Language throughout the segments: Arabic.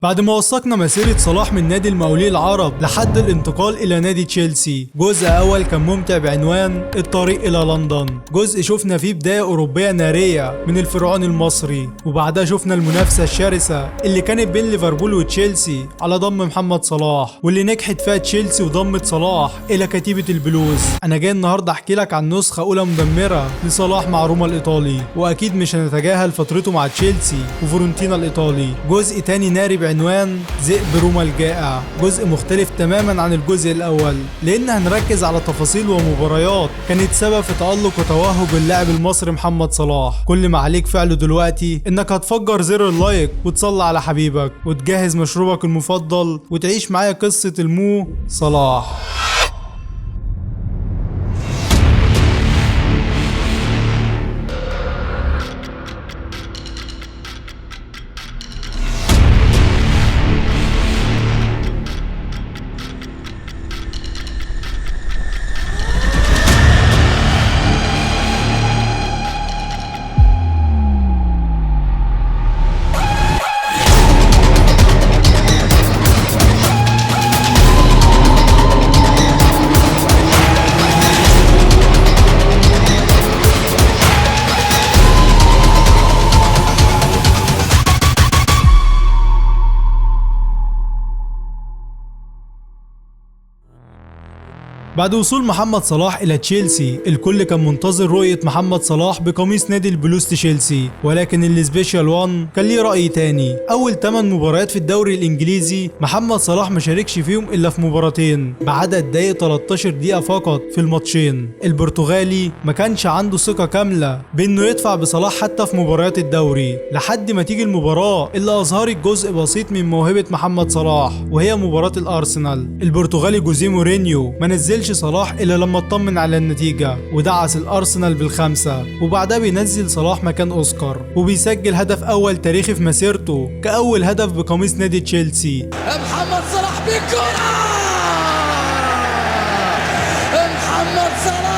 بعد ما وثقنا مسيرة صلاح من نادي المقاولين العرب لحد الانتقال إلى نادي تشيلسي، جزء أول كان ممتع بعنوان الطريق إلى لندن. جزء شفنا فيه بداية أوروبية نارية من الفرعون المصري، وبعدها شفنا المنافسة الشرسة اللي كانت بين ليفربول وتشيلسي على ضم محمد صلاح، واللي نجحت فيها تشيلسي وضمت صلاح إلى كتيبة البلوز. أنا جاي النهاردة أحكي لك عن نسخة أولى مدمرة لصلاح مع روما الإيطالي، وأكيد مش هنتجاهل فترته مع تشيلسي وفورنتينا الإيطالي. جزء تاني ناري بعنوان ذئب روما الجائع، جزء مختلف تماما عن الجزء الاول، لان هنركز على تفاصيل ومباريات كانت سبب في تألق وتوهج اللاعب المصري محمد صلاح. كل ما عليك فعله دلوقتي انك هتفجر زر اللايك وتصلي على حبيبك وتجهز مشروبك المفضل وتعيش معايا قصة المو صلاح. بعد وصول محمد صلاح إلى تشيلسي، الكل كان منتظر رؤية محمد صلاح بقميص نادي البلوز تشيلسي، ولكن السبيشال 1 كان ليه رأي تاني. أول 8 مباريات في الدوري الإنجليزي محمد صلاح ما شاركش فيهم إلا في مباراتين بعدد دقايق 13 دقيقة فقط في الماتشين. البرتغالي ما كانش عنده ثقة كاملة بأنه يدفع بصلاح حتى في مباريات الدوري، لحد ما تيجي المباراة اللي أظهرت جزء بسيط من موهبة محمد صلاح، وهي مباراة الأرسنال. البرتغالي جوزيه مورينيو ما نزلش صلاح إلا لما اطمن على النتيجة ودعس الأرسنال بالخمسة، وبعدها بينزل صلاح مكان أوسكار وبيسجل هدف أول تاريخي في مسيرته كأول هدف بقميص نادي تشيلسي. محمد صلاح بالكرة، محمد صلاح.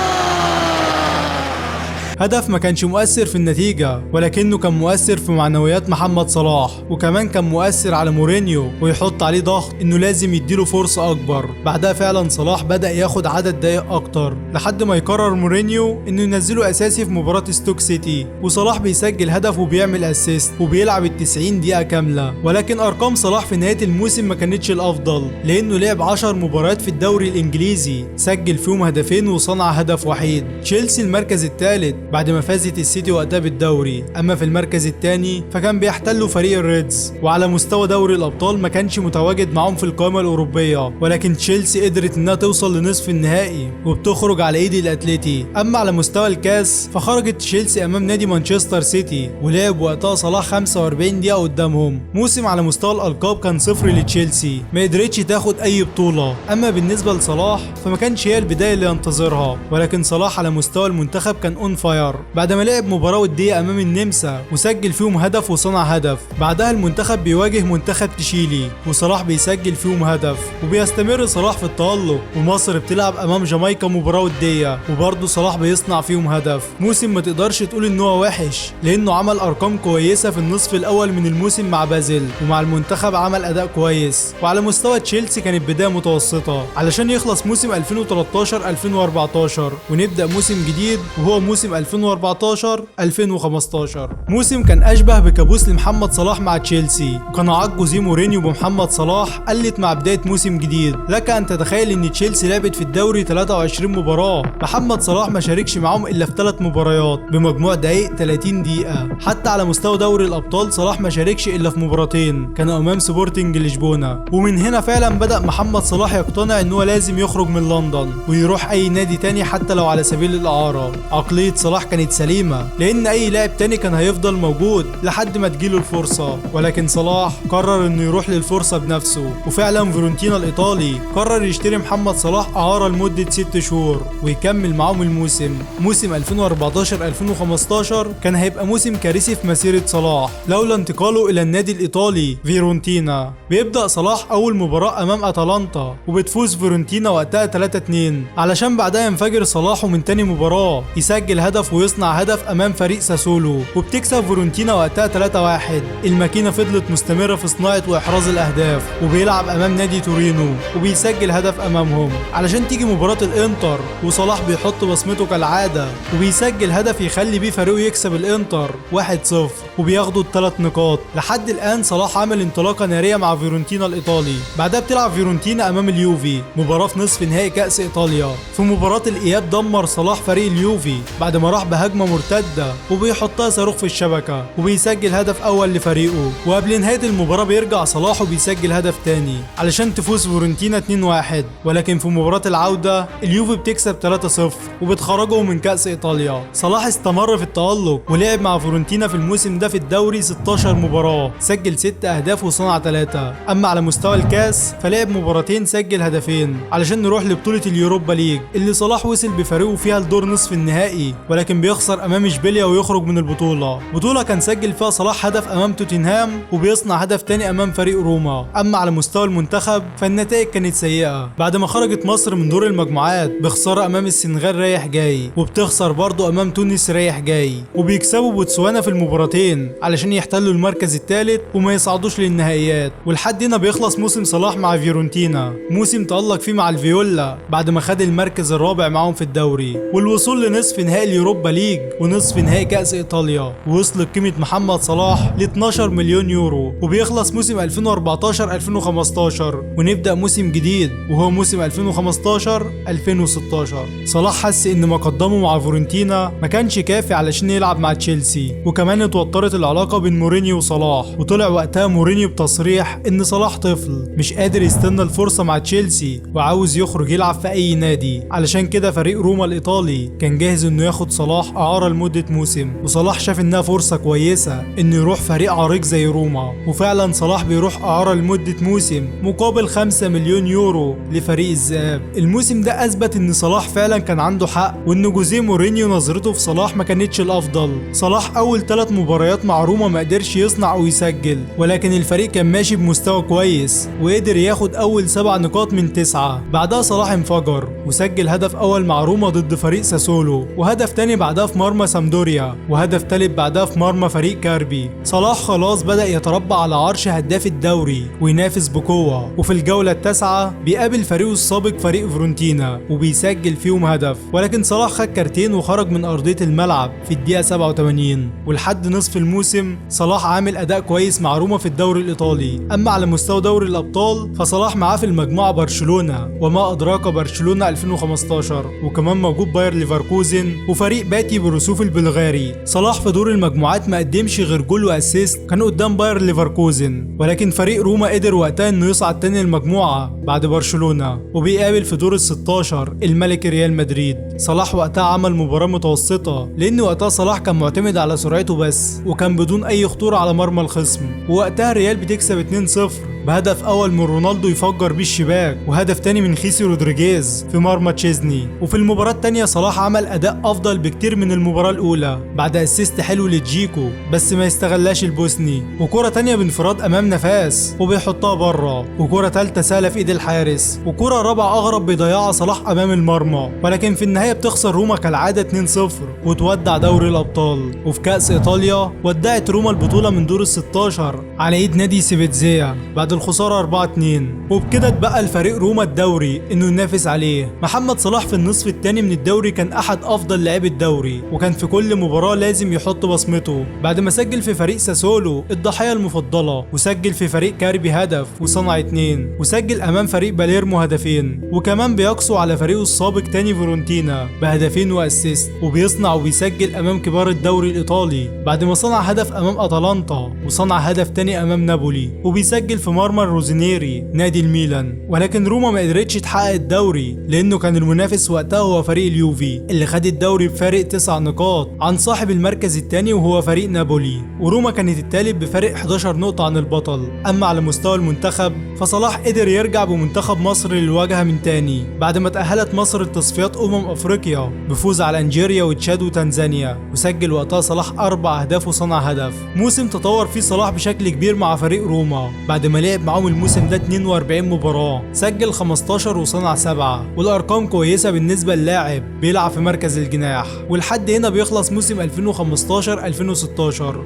هدف ما كانش مؤثر في النتيجة، ولكنه كان مؤثر في معنويات محمد صلاح، وكمان كان مؤثر على مورينيو ويحط عليه ضغط انه لازم يديله فرصة اكبر. بعدها فعلا صلاح بدأ ياخد عدد دقايق اكتر لحد ما يقرر مورينيو انه ينزله اساسي في مباراة ستوك سيتي، وصلاح بيسجل هدف وبيعمل اسيست وبيلعب ال90 دقيقة كاملة. ولكن ارقام صلاح في نهاية الموسم ما كانتش الافضل، لانه لعب 10 مباريات في الدوري الانجليزي سجل فيهم هدفين وصنع هدف وحيد. تشيلسي المركز الثالث بعد ما فازت السيتي وقتها بالدوري، اما في المركز الثاني فكان بيحتلوا فريق الريدز، وعلى مستوى دوري الابطال ما كانش متواجد معاهم في القائمه الاوروبيه. ولكن تشيلسي قدرت انها توصل لنصف النهائي وبتخرج على ايد الاتليتي. اما على مستوى الكاس فخرجت تشيلسي امام نادي مانشستر سيتي، ولعب وقتها صلاح 45 دقيقه قدامهم. موسم على مستوى الالقاب كان صفر لتشيلسي، ما قدرتش تاخد اي بطوله. اما بالنسبه لصلاح فما كانش هي البدايه اللي ينتظرها، ولكن صلاح على مستوى المنتخب كان اون فاير بعد ما لعب مباراة ودية امام النمسا وسجل فيهم هدف وصنع هدف. بعدها المنتخب بيواجه منتخب تشيلي وصلاح بيسجل فيهم هدف، وبيستمر صلاح في التألق. ومصر بتلعب امام جامايكا مباراة ودية وبرضه صلاح بيصنع فيهم هدف. موسم ما تقدرش تقول ان هو وحش، لانه عمل ارقام كويسة في النصف الاول من الموسم مع بازل، ومع المنتخب عمل اداء كويس. وعلى مستوى تشيلسي كانت بداية متوسطة علشان يخلص موسم 2013 2014 ونبدأ موسم جديد وهو موسم 2014 2015. موسم كان اشبه بكابوس لمحمد صلاح مع تشيلسي، وقناعات جوزيه مورينيو بمحمد صلاح قلت مع بدايه موسم جديد. لك ان تتخيل ان تشيلسي لعبت في الدوري 23 مباراه، محمد صلاح ما شاركش معاهم الا في 3 مباريات بمجموع دقائق 30 دقيقه. حتى على مستوى دوري الابطال صلاح ما شاركش الا في مباراتين كانوا امام سبورتنج لشبونه. ومن هنا فعلا بدا محمد صلاح يقتنع ان هو لازم يخرج من لندن ويروح اي نادي تاني حتى لو على سبيل الاعاره. عقليه صلاح كانت سليمة، لأن أي لاعب تاني كان هيفضل موجود لحد ما تجيله الفرصة، ولكن صلاح قرر إنه يروح للفرصة بنفسه. وفعلا فورنتينا الإيطالي قرر يشتري محمد صلاح إعارة لمدة 6 شهور ويكمل معاهم الموسم. موسم 2014-2015 كان هيبقى موسم كارثي في مسيرة صلاح لولا انتقاله إلى النادي الإيطالي فيرونتينا. بيبدأ صلاح أول مباراة أمام أتلانتا وبتفوز فيرونتينا وقتها 3-2، علشان بعدها ينفجر صلاح ومن تاني مباراة يسجل هدف هدف ويصنع هدف امام فريق ساسولو، وبتكسب فيورنتينا وقتها 3-1. الماكينه فضلت مستمره في صناعه واحراز الاهداف، وبيلعب امام نادي تورينو وبيسجل هدف امامهم، علشان تيجي مباراه الانتر وصلاح بيحط بصمته كالعاده وبيسجل هدف يخلي بيه فريقه يكسب الانتر 1-0 وبياخدوا ال3 نقاط. لحد الان صلاح عامل انطلاقه ناريه مع فيورنتينا الايطالي. بعدها بتلعب فيورنتينا امام اليوفي مباراه في نصف نهائي كاس ايطاليا. في مباراه الاياب دمر صلاح فريق اليوفي بعد ما راح بهجمه مرتده وبيحطها صاروخ في الشبكه وبيسجل هدف اول لفريقه. وقبل نهايه المباراه بيرجع صلاح وبيسجل هدف تاني علشان تفوز فيورنتينا 2-1. ولكن في مباراه العوده اليوفي بتكسب 3-0 وبتخرجهم من كاس ايطاليا. صلاح استمر في التألق ولعب مع فيورنتينا في الموسم ده في الدوري 16 مباراه، سجل 6 اهداف وصنع 3. اما على مستوى الكاس فلعب مباراتين سجل هدفين. علشان نروح لبطوله اليوروبا ليج اللي صلاح وصل بفريقه فيها لدور نصف النهائي، ولكن بيخسر امام اشبيليا ويخرج من البطوله كان سجل فيها صلاح هدف امام توتنهام وبيصنع هدف تاني امام فريق روما. اما على مستوى المنتخب فالنتائج كانت سيئه بعد ما خرجت مصر من دور المجموعات بخساره امام السنغال رايح جاي، وبتخسر برضه امام تونس رايح جاي، وبيكسبوا بوتسوانا في المباراتين علشان يحتلوا المركز الثالث وما يصعدوش للنهائيات. ولحد هنا بيخلص موسم صلاح مع فيورنتينا، موسم تألق فيه مع الفيولا بعد ما خد المركز الرابع معاهم في الدوري والوصول لنصف نهائي اليوروبا ليج ونصف نهائي كأس ايطاليا. ووصلت قيمة محمد صلاح ل 12 مليون يورو. وبيخلص موسم 2014 2015 ونبدأ موسم جديد وهو موسم 2015 2016. صلاح حس ان ما قدمه مع فيورنتينا ما كانش كافي علشان يلعب مع تشيلسي، وكمان اتوترت العلاقة بين مورينيو وصلاح، وطلع وقتها مورينيو بتصريح ان صلاح طفل مش قادر يستنى الفرصة مع تشيلسي وعاوز يخرج يلعب في اي نادي. علشان كده فريق روما الايطالي كان جاهز انه ياخد صلاح اعارة لمدة موسم، وصلاح شاف انها فرصة كويسة انه يروح فريق عريق زي روما. وفعلا صلاح بيروح اعارة لمدة موسم مقابل 5 مليون يورو لفريق الذئاب. الموسم ده اثبت ان صلاح فعلا كان عنده حق، وان جوزيه مورينيو نظرته في صلاح ما كانتش الافضل. صلاح اول 3 مباريات مع روما ما قدرش يصنع او يسجل، ولكن الفريق كان ماشي بمستوى كويس وقدر ياخد اول 7 نقاط من 9. بعدها صلاح انفجر وسجل هدف اول مع روما ضد فريق ساسولو، وهدف تاني بعدها في مرمى سامدوريا، وهدف تالت بعدها في مرمى فريق كاربي. صلاح خلاص بدأ يتربع على عرش هداف الدوري وينافس بقوة. وفي الجولة التاسعة بيقابل فريقه السابق فريق فيورنتينا وبيسجل فيهم هدف، ولكن صلاح خد كارتين وخرج من أرضية الملعب في الدقيقة 87. ولحد نصف الموسم صلاح عامل أداء كويس مع روما في الدوري الإيطالي. أما على مستوى دوري الأبطال فصلاح معاه في المجموعة برشلونة وما أدراك برشلونة 2015، وكمان موجود باير ليفركوزن وفريق باتي بالرسوف البلغاري. صلاح في دور المجموعات ما قدمش غير جول واسيست كان قدام باير ليفركوزن، ولكن فريق روما قدر وقتها انه يصعد تاني المجموعة بعد برشلونة وبيقابل في دور ال16 الملك ريال مدريد. صلاح وقتها عمل مباراة متوسطة لان وقتها صلاح كان معتمد على سرعته بس وكان بدون اي خطورة على مرمى الخصم. ووقتها ريال بتكسب 2-0 بهدف اول من رونالدو يفجر بيه الشباك، وهدف تاني من خيسي رودريجيز في مرمى تشيزني. وفي المباراة التانية صلاح عمل اداء افضل بكتير من المباراة الاولى بعد اسيست حلو لجيكو بس ما يستغلاش البوسني، وكرة تانية بانفراد امام نفاس وبيحطها بره، وكرة تالتة سهلة في ايد الحارس، وكرة رابعة اغرب بيضيعها صلاح امام المرمى. ولكن في النهاية بتخسر روما كالعادة 2-0 وتودع دوري الابطال. وفي كأس ايطاليا ودعت روما البطولة من دور ال16 على ايد نادي سيفيتزيا بعد الخسارة 4-2، وبكده اتبقى الفريق روما الدوري انه ينافس عليه. محمد صلاح في النصف الثاني من الدوري كان احد افضل لاعبي الدوري، وكان في كل مباراة لازم يحط بصمته بعد ما سجل في فريق ساسولو الضحية المفضلة، وسجل في فريق كاربي هدف وصنع 2، وسجل امام فريق باليرمو هدفين، وكمان بيقصوا على فريقه السابق تاني فيورنتينا بهدفين واسيست، وبيصنع وبيسجل امام كبار الدوري الايطالي بعد ما صنع هدف امام اتلانتا وصنع هدف تاني امام نابولي، وبيسجل في مرمى روزينيري نادي الميلان. ولكن روما ما قدرتش تحقق الدوري لانه كان المنافس وقتها هو فريق اليوفي اللي خد الدوري بفارق 9 نقاط عن صاحب المركز الثاني وهو فريق نابولي، وروما كانت الثالث بفارق 11 نقطة عن البطل. اما على مستوى المنتخب فصلاح قدر يرجع بمنتخب مصر للواجهة من تاني بعد ما تأهلت مصر لتصفيات أفريقيا بفوز على نيجيريا وتشاد وتنزانيا، وسجل وقتها صلاح 4 أهداف وصنع هدف. موسم تطور فيه صلاح بشكل كبير مع فريق روما بعد ما لعب معاهم الموسم ده 42 مباراة، سجل 15 وصنع 7، والأرقام كويسة بالنسبة للاعب بيلعب في مركز الجناح. ولحد هنا بيخلص موسم 2015-2016،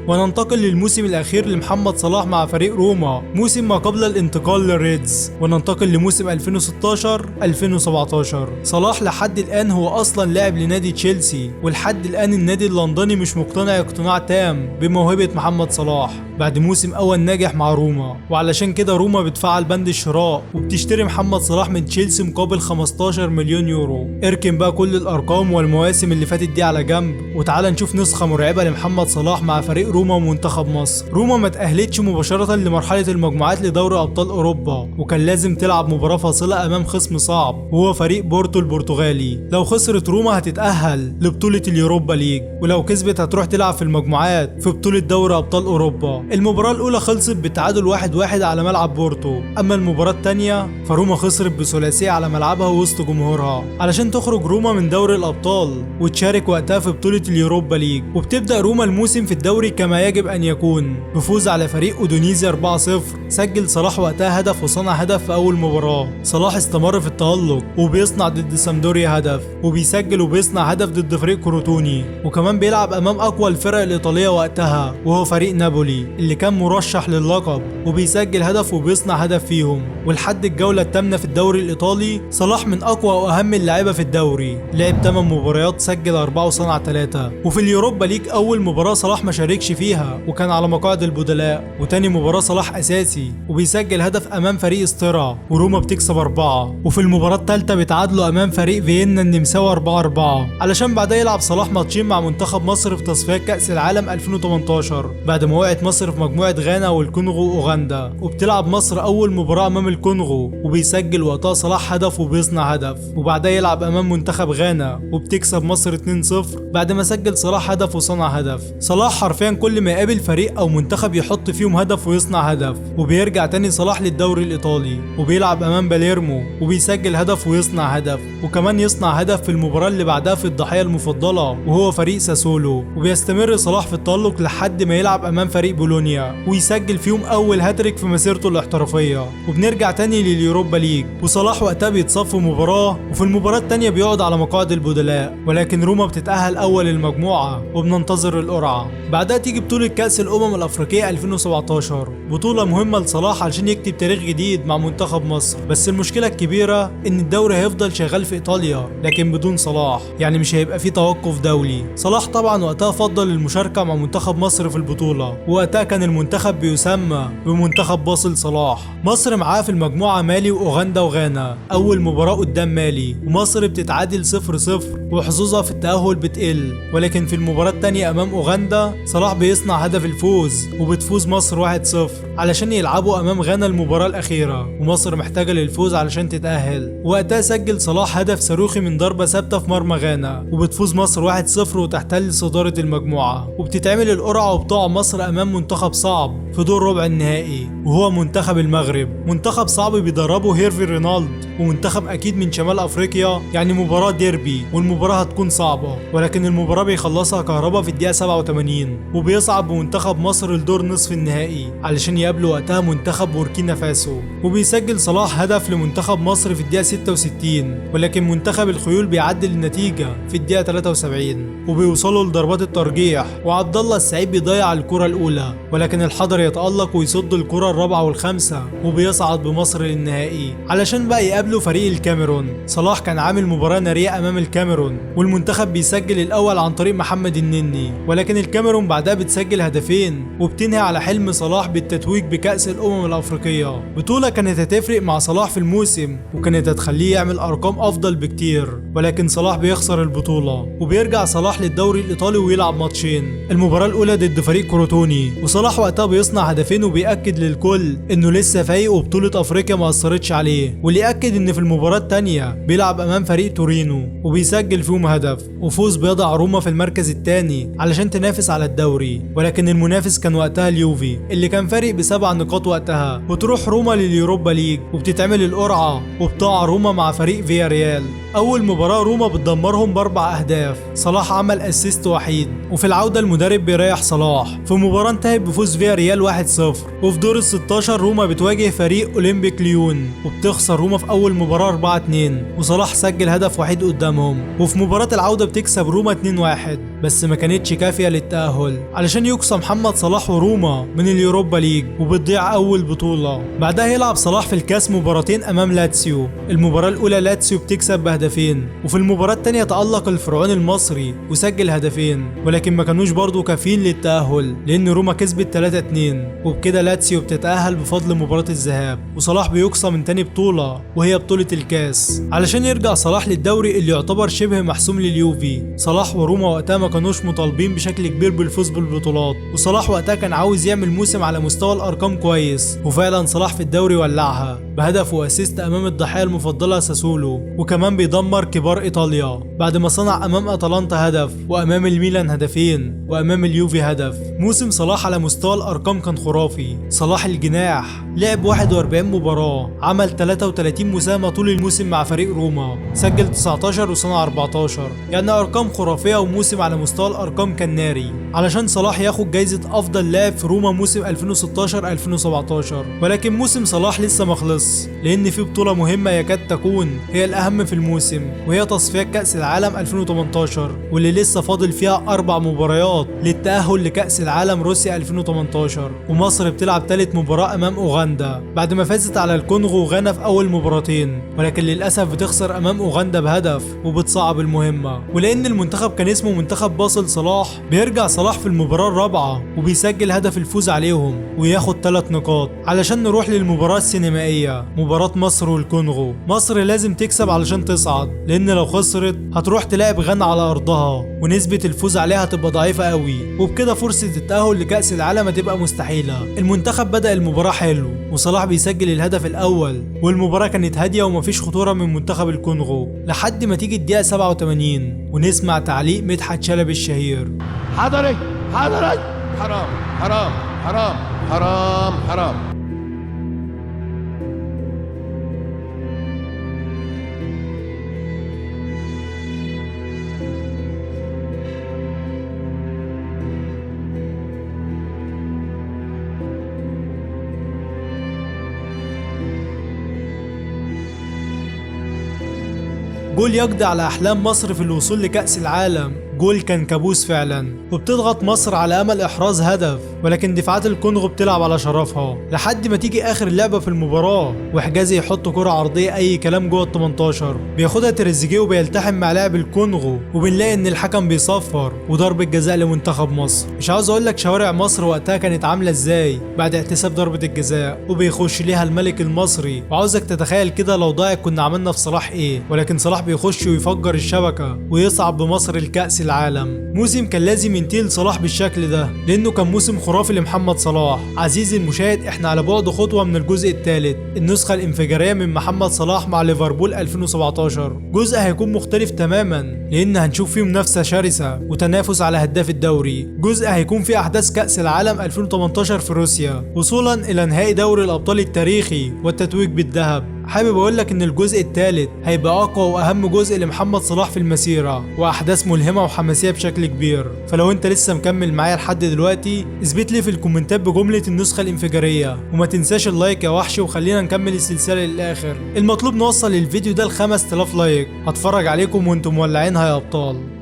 وننتقل للموسم الأخير لمحمد صلاح مع فريق روما، موسم ما قبل الانتقال للريدز، وننتقل لموسم 2016-2017. صلاح لحد الآن هو أصلا لاعب لنادي تشيلسي، ولحد الآن النادي اللندني مش مقتنع اقتناع تام بموهبة محمد صلاح بعد موسم أول ناجح مع روما، وعلشان كده روما بتفعل بند الشراء وبتشتري محمد صلاح من تشيلسي مقابل 15 مليون يورو. اركن بقى كل الأرقام والمواسم اللي فاتت دي على جنب، وتعالى نشوف نسخة مرعبة لمحمد صلاح مع فريق روما ومنتخب مصر. روما ما تأهلتش مباشرة لمرحلة المجموعات لدوري أبطال أوروبا، وكان لازم تلعب مباراة فاصلة أمام خصم صعب وهو فريق بورتو البرتغالي. لو خسرت روما هتتأهل لبطولة اليوروبا ليج، ولو كسبت هتروح تلعب في المجموعات في بطولة دوري أبطال أوروبا. المباراة الأولى خلصت بالتعادل 1-1 على ملعب بورتو، أما المباراة الثانية فروما خسرت بثلاثية على ملعبها وسط جمهورها علشان تخرج روما من دوري الأبطال وتشارك وقتها في بطولة اليوروبا ليج. وبتبدأ روما الموسم في الدوري كما يجب أن يكون بفوز على فريق أودونيزيا 4-0، سجل صلاح وقتها هدف وصنع هدف في أول مباراة. صلاح استمر في التألق وبيصنع ضد سامدوريا هدف، وبيسجل وبيصنع هدف ضد فريق كروتوني، وكمان بيلعب أمام أقوى الفرق الإيطالية وقتها وهو فريق نابولي اللي كان مرشح للقب، وبيسجل هدف وبيصنع هدف فيهم. ولحد الجولة الثامنة في الدوري الإيطالي صلاح من أقوى وأهم اللاعيبة في الدوري، لعب 8 مباريات سجل 4 وصنع 3. وفي اليوروبا ليج أول مباراة صلاح ما شاركش فيها وكان على مقاعد البدلاء، وتاني مباراة صلاح أساسي وبيسجل هدف أمام فريق استرا وروما بتكسب 4، وفي المباراة الثالثة بيتعادلوا أمام فريق فيينا النمساوي 4-4، علشان بعدها يلعب صلاح ماتشين مع منتخب مصر في تصفيات كأس العالم 2018 بعد ما وقعت مصر في مجموعة غانا والكونغو وأوغندا، وبتلعب مصر أول مباراة أمام الكونغو وبيسجل وقتها صلاح هدف وبيصنع هدف، وبعدها يلعب أمام منتخب غانا وبتكسب مصر 2-0 بعد ما سجل صلاح هدف وصنع هدف. صلاح حرفيا كل ما يقابل فريق أو منتخب يحط فيهم هدف ويصنع هدف. وبيرجع تاني صلاح للدوري الإيطالي وبيلعب أمام باليرمو وبيسجل هدف ويصنع هدف، وكمان يصنع هدف في المباراة اللي بعدها في الضحية المفضلة وهو فريق ساسولو. وبيستمر صلاح في التألق لحد ما يلعب أمام فريق بولونيا ويسجل فيهم أول هاتريك في مسيرته الاحترافية. وبنرجع تاني لليوروبا ليج، وصلاح وقتها بيتصف في مباراة، وفي المباراة التانية بيقعد على مقاعد البدلاء، ولكن روما بتتأهل أول المجموعة وبننتظر القرعة. بعدها تيجي بطولة كأس الأمم الأفريقية 2017، بطولة مهمة لصلاح علشان يكتب تاريخ جديد مع منتخب مصر. بس المشكلة الكبيرة إن الدوري هيفضل شغال في إيطاليا لكن بدون صلاح، يعني مش هيبقى فيه توقف دولي. صلاح طبعا وقتها فضل المشاركة مع منتخب مصر في البطولة، ووقتها كان المنتخب بيسمى بمنتخب باصل صلاح. مصر معاه في المجموعة مالي وأوغندا وغانا، أول مباراة قدام مالي ومصر بتتعادل 0-0 وحظوظها في التأهل بتقل، ولكن في المباراة التانية أمام أوغندا صلاح بيصنع هدف الفوز وبتفوز مصر 1-0 علشان يلعبوا أمام غانا المباراة الأخيرة، ومصر محتاجة للفوز علشان تتأهل. وقتها سجل صلاح هدف صاروخي من ضربة ثابتة في مرمى غانا وبتفوز مصر 1-0 وتحتل صدارة المجموعة. وبتتعمل القرعة وبتقع مصر أمام منتخب صعب في دور ربع النهائي وهو منتخب المغرب، منتخب صعب بيدربه هيرفي رينالد ومنتخب أكيد من شمال أفريقيا، يعني مباراة ديربي والمباراة هتكون صعبة، ولكن المباراة بيخلصها كهربا في الدقيقة 87 وبيصعد بمنتخب مصر لدور نصف النهائي علشان يقابلوا وقتها منتخب بوركينا فاسو. وبيسجل صلاح هدف لمنتخب مصر في الدقيقة 66، ولكن منتخب الخيول بيعدل النتيجة في الدقيقة 73 وبيوصلوا لضربات الترجيح، وعبد الله السعيد بيضيع الكرة الأولى، ولكن الحضر يتألق ويصد الكرة الرابعة والخامسة وبيصعد بمصر للنهائي علشان بقى يقابلوا فريق الكاميرون. صلاح كان عامل مباراة نارية أمام الكاميرون والمنتخب بيسجل الأول عن طريق محمد النني، ولكن الكاميرون بعدها بتسجل هدفين وبتنهي على حلم صلاح بالتتويج بكأس الأمم الأفريقية. بطولة كانت هتفرق مع صلاح في الموسم وكانت هتخليه يعمل أرقام أفضل بكتير، ولكن صلاح بيخسر البطولة وبيرجع صلاح للدوري الإيطالي ويلعب ماتشين. المباراة الأولى ضد فريق كروتوني وصلاح وقتها بيصنع هدفين وبيأكد للكل إنه لسه فايق وبطولة أفريقيا ما أثرتش عليه، واللي يأكد نجد ان في المباراة التانية بيلعب امام فريق تورينو وبيسجل فيهم هدف، وفوز بيضع روما في المركز الثاني علشان تنافس على الدوري. ولكن المنافس كان وقتها اليوفي اللي كان فارق ب7 نقاط وقتها، وتروح روما لليوروبا ليج وبتتعمل القرعة وبتقع روما مع فريق فيا ريال. اول مباراة روما بتدمرهم ب4 اهداف، صلاح عمل اسيست وحيد، وفي العودة المدرب بيريح صلاح. في مباراة انتهت بفوز فيا ريال 1-0. وفي دور ال16 روما بتواجه فريق اولمبيك ليون وبتخسر روما في اول مباراة 4-2، وصلاح سجل هدف وحيد قدامهم. وفي مباراة العودة بتكسب روما 2-1، بس ما كانتش كافية للتأهل علشان يقصى محمد صلاح وروما من اليوروبا ليج، وبتضيع اول بطولة. بعدها يلعب صلاح في الكاس مباراتين امام لاتسيو. المباراة الاولى لاتسيو بتكسب بهدفين، وفي المباراة الثانية تألق الفرعون المصري وسجل هدفين، ولكن ما كانوش برضو كافيين للتأهل لان روما كسبت 3-2، وبكده لاتسيو بتتأهل بفضل مباراة الذهاب. وصلاح بيقصى من تاني بطولة وهي بطولة الكاس علشان يرجع صلاح للدوري اللي يعتبر شبه محسوم لليوفي. صلاح وروما وقتها ما كانوش مطالبين بشكل كبير بالفوز بالبطولات، وصلاح وقتها كان عاوز يعمل موسم على مستوى الارقام كويس، وفعلا صلاح في الدوري ولعها بهدف واسيست امام الضحية المفضلة ساسولو، وكمان بيدمر كبار ايطاليا بعد ما صنع امام اتلانتا هدف، وامام الميلان هدفين، وامام اليوفي هدف. موسم صلاح على مستوى الارقام كان خرافي. صلاح الجناح لعب 41 مباراة، عمل 33 مساهمة طول الموسم مع فريق روما، سجل 19 وصنع 14، يعني ارقام خرافية وموسم على مستوى الارقام كان ناري علشان صلاح ياخد جايزة افضل لاعب في روما موسم 2016-2017. ولكن موسم صلاح لسه ما خلص، لان في بطولة مهمة يكاد تكون هي الاهم في الموسم، وهي تصفيات كأس العالم 2018 واللي لسه فاضل فيها 4 مباريات للتأهل لكأس العالم روسيا 2018. ومصر بتلعب ثالث مباراة امام اوغندا بعد ما فازت على الكونغو وغانا في اول مباراتين، ولكن للاسف بتخسر امام اوغندا بهدف وبتصعب المهمة. ولان المنتخب كان اسمه منتخب باصل صلاح، بيرجع صلاح في المباراة الرابعة وبيسجل هدف الفوز عليهم وياخد 3 نقاط. علشان نروح للمباراة السينمائية، مباراة مصر والكونغو. مصر لازم تكسب علشان تصعد، لان لو خسرت هتروح تلاعب غانا على ارضها ونسبة الفوز عليها هتبقى ضعيفة قوي، وبكده فرصة التأهل لكأس العالم هتبقى مستحيلة. المنتخب بدأ المباراة حلو وصلاح بيسجل الهدف الاول، والمباراة كانت هادية ومفيش خطورة من منتخب الكونغو لحد ما تيجي الدقيقة 87 ونسمع تعليق مدحت شلبي الشهير: حضري حرام حرام حرام حرام حرام. جول يقضي على احلام مصر في الوصول لكأس العالم. جول كان كابوس فعلا، وبتضغط مصر على امل احراز هدف، ولكن دفاعات الكونغو بتلعب على شرفها لحد ما تيجي اخر لعبه في المباراه وحجازي يحط كره عرضيه اي كلام جوه ال18، بياخدها تريزيجيه وبيلتحم مع لاعب الكونغو، وبنلاقي ان الحكم بيصفر وضربه جزاء لمنتخب مصر. مش عاوز اقول لك شوارع مصر وقتها كانت عامله ازاي بعد احتساب ضربه الجزاء وبيخش ليها الملك المصري، وعاوزك تتخيل كده لو ضاعت كنا عملنا في صلاح ايه. ولكن صلاح بيخش ويفجر الشبكه ويصعد بمصر الكأس العالم. موسم كان لازم ينتهي لصلاح بالشكل ده، لانه كان موسم خرافي لمحمد صلاح. عزيزي المشاهد، احنا على بعد خطوه من الجزء الثالث، النسخه الانفجاريه من محمد صلاح مع ليفربول 2017. جزء هيكون مختلف تماما لان هنشوف فيه منافسه شرسه وتنافس على هداف الدوري. جزء هيكون فيه احداث كأس العالم 2018 في روسيا وصولا الى نهائي دوري الابطال التاريخي والتتويج بالذهب. حابب اقول لك ان الجزء الثالث هيبقى اقوى واهم جزء لمحمد صلاح في المسيره، واحداث ملهمه وحماسيه بشكل كبير. فلو انت لسه مكمل معايا لحد دلوقتي اثبت لي في الكومنتات بجمله النسخه الانفجاريه، وما تنساش اللايك يا وحش، وخلينا نكمل السلسله للاخر. المطلوب نوصل الفيديو ده ل 5000 لايك. هتفرج عليكم وانتم مولعينها يا ابطال.